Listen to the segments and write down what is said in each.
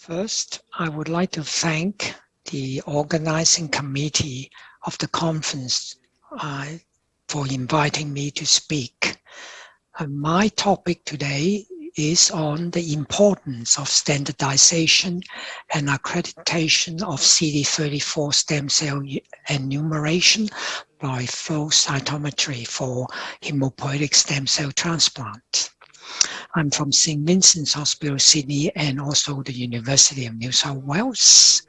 First, I would like to thank the organizing committee of the conference for inviting me to speak. My topic today is on the importance of standardization and accreditation of CD34 stem cell enumeration by flow cytometry for hematopoietic stem cell transplant. I'm from St. Vincent's Hospital, Sydney, and also the University of New South Wales.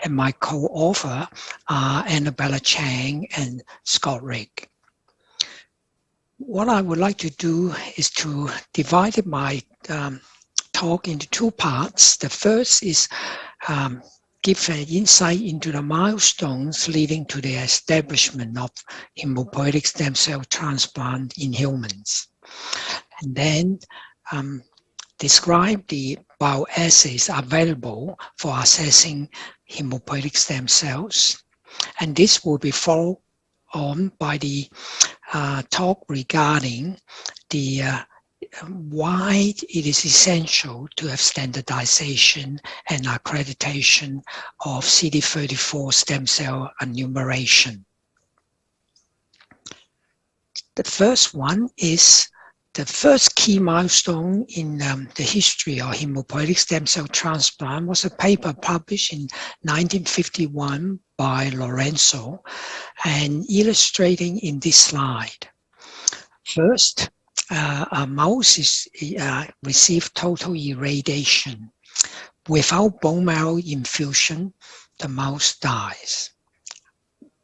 And my co-author are Annabella Chang and Scott Rigg. What I would like to do is to divide my talk into two parts. The first is give an insight into the milestones leading to the establishment of hematopoietic stem cell transplant in humans. And then describe the bioassays available for assessing hematopoietic stem cells. And this will be followed on by the talk regarding the why it is essential to have standardization and accreditation of CD34 stem cell enumeration. The first one is the first key milestone in the history of hematopoietic stem cell transplant was a paper published in 1951 by Lorenzo and illustrating in this slide. First, a mouse received total irradiation. Without bone marrow infusion, the mouse dies.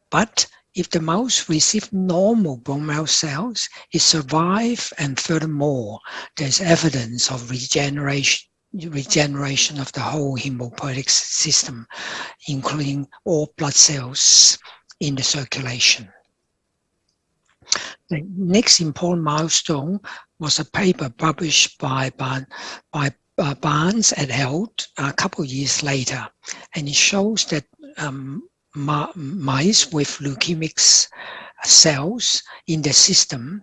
But if the mouse received normal bone marrow cells, it survived, and furthermore, there's evidence of regeneration of the whole hematopoietic system, including all blood cells in the circulation. The next important milestone was a paper published by Barnes et al. A couple of years later, and it shows that mice with leukemic cells in the system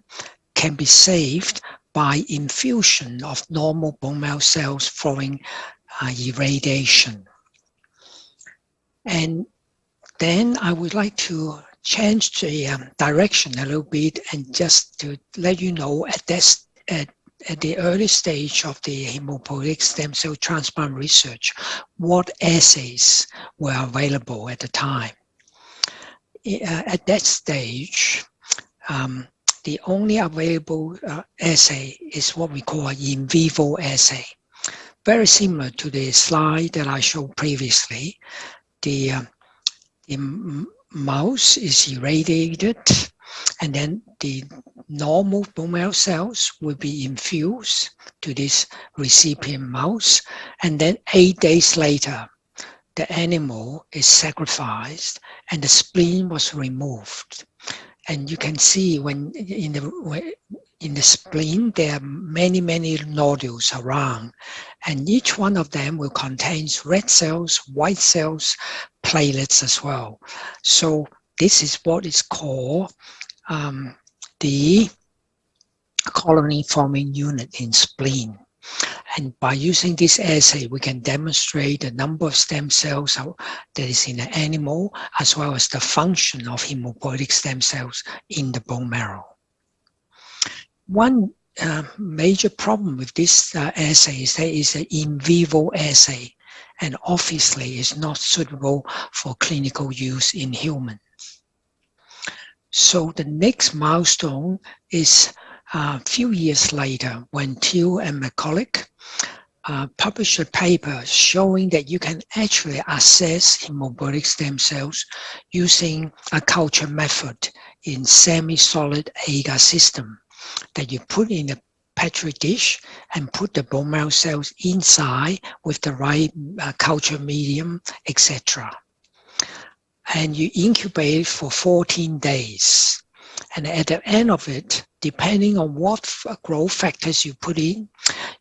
can be saved by infusion of normal bone marrow cells following irradiation. And then I would like to change the direction a little bit and just to let you know at the early stage of the hematopoietic stem cell transplant research, what assays were available at the time. At that stage, the only available assay is what we call an in vivo assay. Very similar to the slide that I showed previously. The mouse is irradiated, and then the normal bone marrow cells will be infused to this recipient mouse, and then 8 days later, the animal is sacrificed and the spleen was removed. And you can see when in the spleen there are many nodules around, and each one of them will contain red cells, white cells, platelets as well. So this is what is called the colony forming unit in spleen. And by using this assay, we can demonstrate the number of stem cells that is in the animal, as well as the function of hematopoietic stem cells in the bone marrow. One major problem with this assay is that it's an in vivo assay, and obviously is not suitable for clinical use in humans. So the next milestone is a few years later when Teal and McCulloch published a paper showing that you can actually assess hematopoietic stem cells using a culture method in semi-solid agar system that you put in a petri dish and put the bone marrow cells inside with the right culture medium, etc. And you incubate it for 14 days. And at the end of it, depending on what growth factors you put in,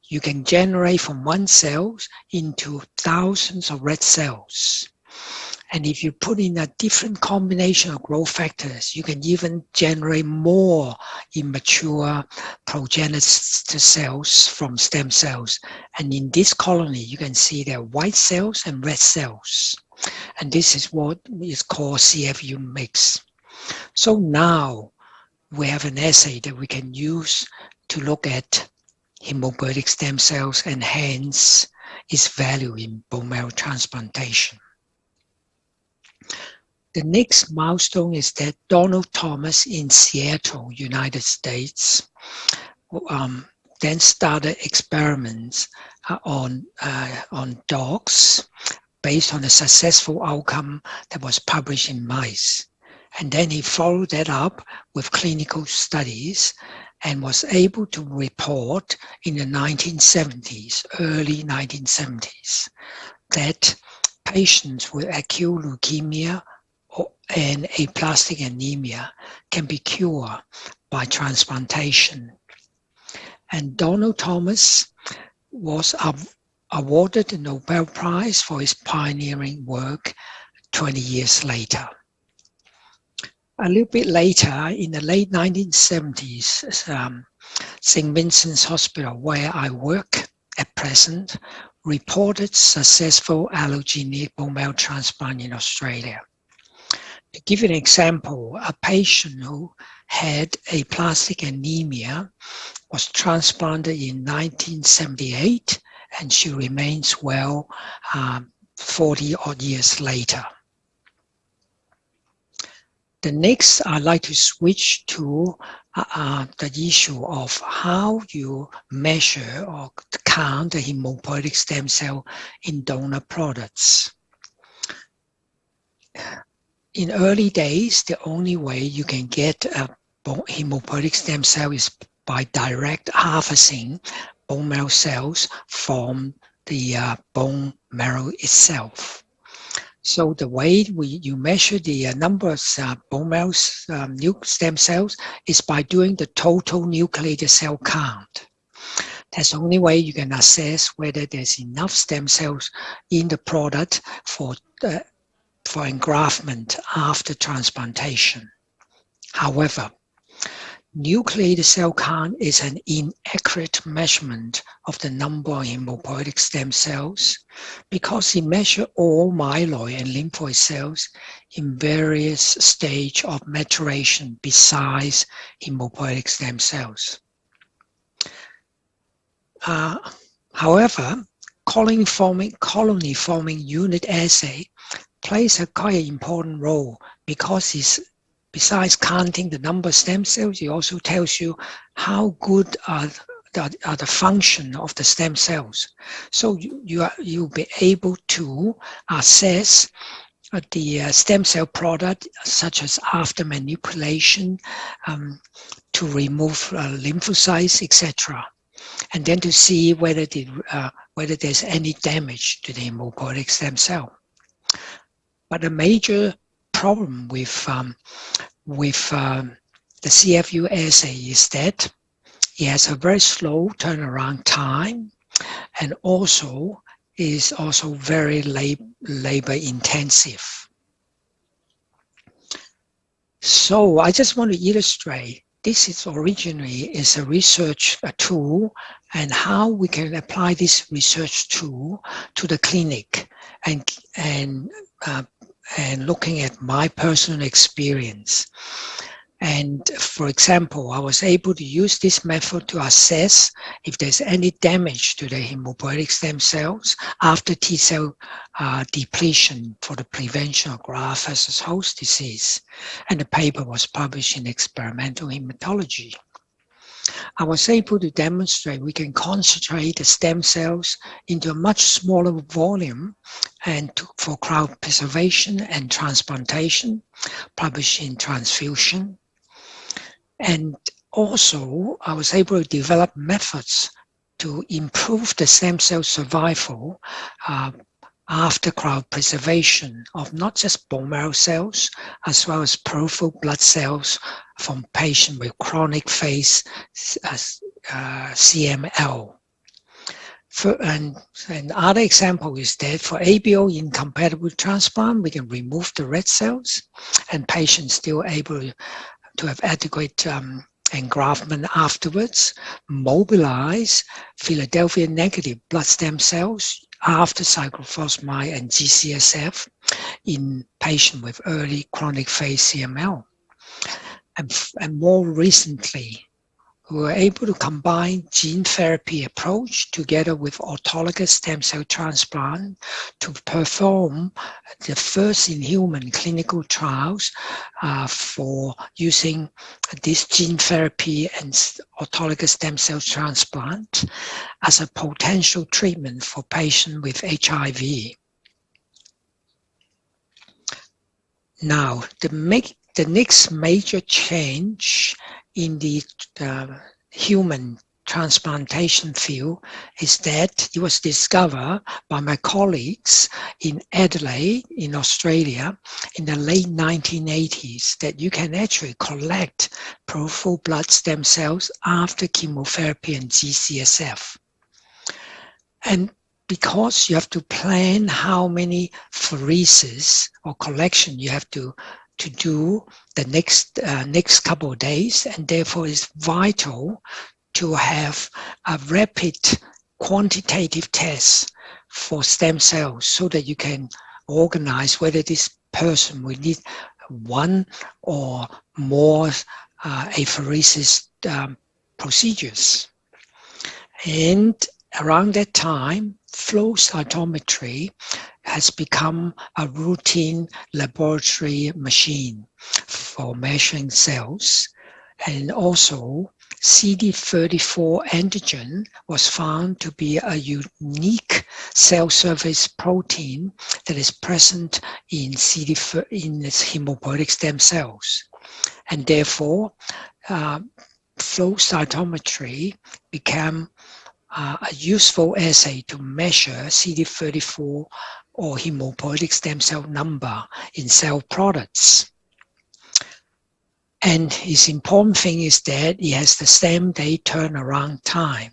you can generate from one cell into thousands of red cells. And if you put in a different combination of growth factors, you can even generate more immature progenitor cells from stem cells. And in this colony, you can see there are white cells and red cells. And this is what is called CFU mix. So now we have an assay that we can use to look at hematopoietic stem cells and hence its value in bone marrow transplantation. The next milestone is that Donald Thomas in Seattle, United States, then started experiments on dogs based on a successful outcome that was published in mice. And then he followed that up with clinical studies and was able to report in the 1970s, early 1970s, that patients with acute leukemia and aplastic anemia can be cured by transplantation. And Donald Thomas was awarded the Nobel Prize for his pioneering work 20 years later. A little bit later, in the late 1970s, St. Vincent's Hospital, where I work at present, reported successful allogeneic bone marrow transplant in Australia. To give you an example, a patient who had aplastic anemia was transplanted in 1978, and she remains well 40 odd years later. The next, I'd like to switch to the issue of how you measure or count the hematopoietic stem cell in donor products. In early days, the only way you can get a hematopoietic stem cell is by direct harvesting bone marrow cells from the bone marrow itself. So the way you measure the number of bone marrow stem cells is by doing the total nucleated cell count. That's the only way you can assess whether there's enough stem cells in the product for engraftment after transplantation. However, nucleated cell count is an inaccurate measurement of the number of hematopoietic stem cells because it measures all myeloid and lymphoid cells in various stages of maturation besides hematopoietic stem cells. However, colony-forming unit assay plays a quite important role because besides counting the number of stem cells, it also tells you how good are the function of the stem cells. So you'll be able to assess the stem cell product, such as after manipulation, to remove lymphocytes, etc., and then to see whether there's any damage to the hematopoietic stem cell. But a major problem with the CFU assay is that it has a very slow turnaround time and also is also very labor intensive. So I just want to illustrate this is originally a research tool and how we can apply this research tool to the clinic and looking at my personal experience. And for example, I was able to use this method to assess if there's any damage to the hematopoietic stem cells after T cell depletion for the prevention of graft versus host disease. And the paper was published in Experimental Hematology. I was able to demonstrate we can concentrate the stem cells into a much smaller volume and for cryopreservation and transplantation, published in Transfusion. And also, I was able to develop methods to improve the stem cell survival after cryopreservation of not just bone marrow cells, as well as peripheral blood cells from patients with chronic phase CML. And another example is that for ABO incompatible transplant, we can remove the red cells and patients still able to have adequate engraftment afterwards, mobilize Philadelphia negative blood stem cells after cyclophosphamide and GCSF in patients with early chronic phase CML. And more recently, we were able to combine gene therapy approach together with autologous stem cell transplant to perform the first in human clinical trials for using this gene therapy and autologous stem cell transplant as a potential treatment for patients with HIV. Now, the next major change in the human transplantation field is that it was discovered by my colleagues in Adelaide, in Australia, in the late 1980s, that you can actually collect peripheral blood stem cells after chemotherapy and GCSF. And because you have to plan how many pheresis or collection you have to do the next couple of days, and therefore it's vital to have a rapid quantitative test for stem cells so that you can organize whether this person will need one or more apheresis procedures. And around that time, flow cytometry has become a routine laboratory machine for measuring cells. And also, CD34 antigen was found to be a unique cell surface protein that is present in its hematopoietic stem cells. And therefore, flow cytometry became a useful assay to measure CD34 or hematopoietic stem cell number in cell products. And its important thing is that it has the same day turnaround time.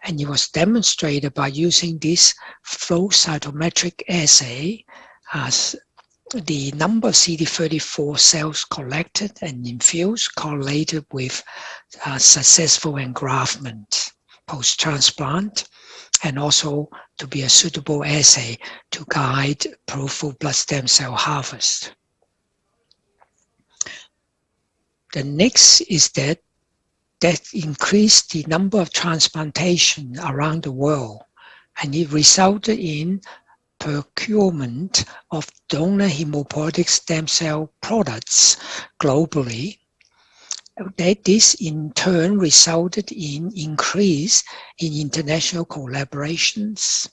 And it was demonstrated by using this flow cytometric assay as the number of CD34 cells collected and infused correlated with successful engraftment post-transplant, and also to be a suitable assay to guide peripheral blood stem cell harvest. The next is that increased the number of transplantation around the world, and it resulted in procurement of donor hematopoietic stem cell products globally. This in turn resulted in increase in international collaborations,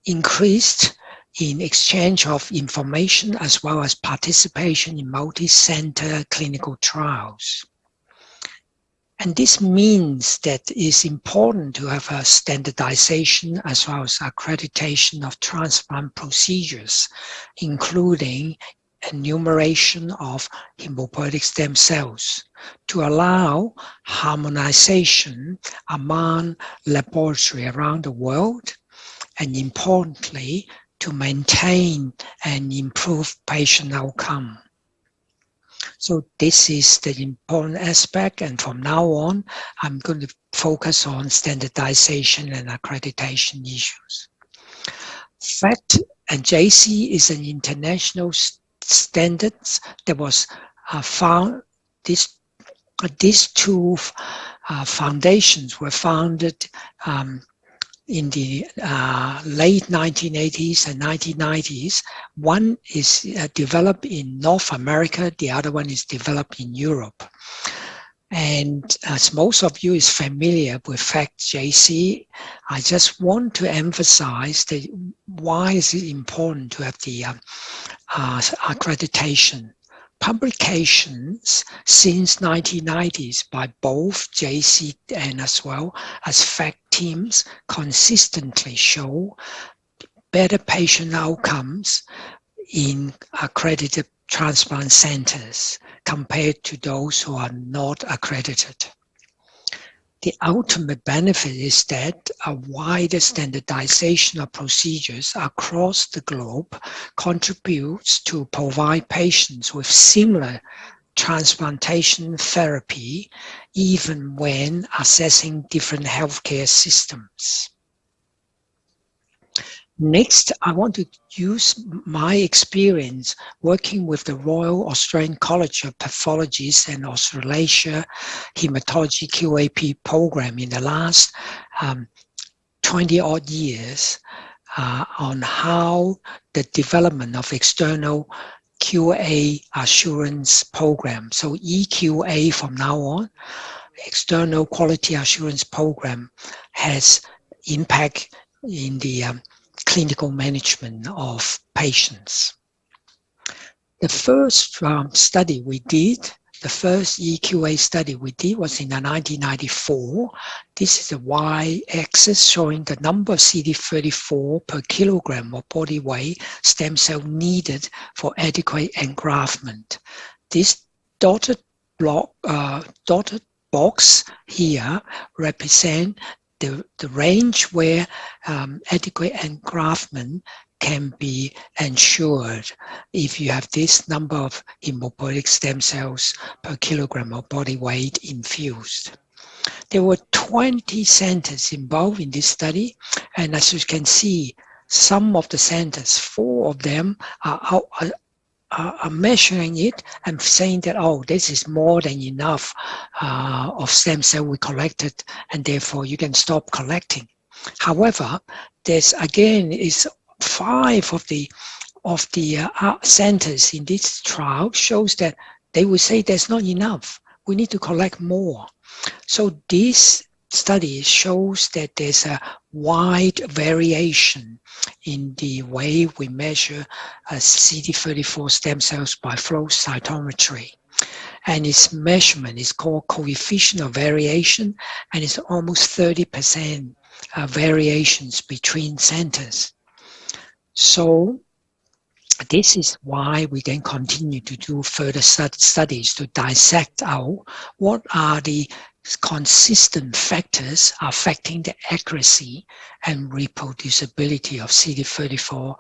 increased in exchange of information as well as participation in multi-center clinical trials. And this means that it's important to have a standardization as well as accreditation of transplant procedures, including enumeration of hematopoietic stem cells, to allow harmonization among laboratories around the world, and importantly, to maintain and improve patient outcome. So this is the important aspect, and from now on, I'm going to focus on standardization and accreditation issues. FACT and JC is an international standards that was found. These two foundations were founded in the late 1980s and 1990s. One is developed in North America, the other one is developed in Europe. And as most of you is familiar with FACT-JC, I just want to emphasize that why is it important to have the accreditation. Publications since 1990s by both JC and as well as FACT teams consistently show better patient outcomes in accredited transplant centers compared to those who are not accredited. The ultimate benefit is that a wider standardization of procedures across the globe contributes to provide patients with similar transplantation therapy, even when assessing different healthcare systems. Next, I want to use my experience working with the Royal Australian College of Pathologists and Australasia Hematology QAP program in the last 20-odd years on how the development of external QA assurance program, so EQA from now on, external quality assurance program, has impact in the clinical management of patients. The first study we did, the first EQA study we did was in 1994. This is the y-axis showing the number of CD34 per kilogram of body weight stem cell needed for adequate engraftment. This dotted box here represent the range where adequate engraftment can be ensured if you have this number of hematopoietic stem cells per kilogram of body weight infused. There were 20 centers involved in this study, and as you can see, some of the centers, 4 of them are measuring it and saying that, oh, this is more than enough of stem cell we collected, and therefore you can stop collecting. However, there's again is 5 of the centers in this trial shows that they will say there's not enough. We need to collect more. So this study shows that there's a wide variation in the way we measure CD34 stem cells by flow cytometry. And its measurement is called coefficient of variation, and it's almost 30% variations between centers. So this is why we then continue to do further studies to dissect out what are the consistent factors affecting the accuracy and reproducibility of CD34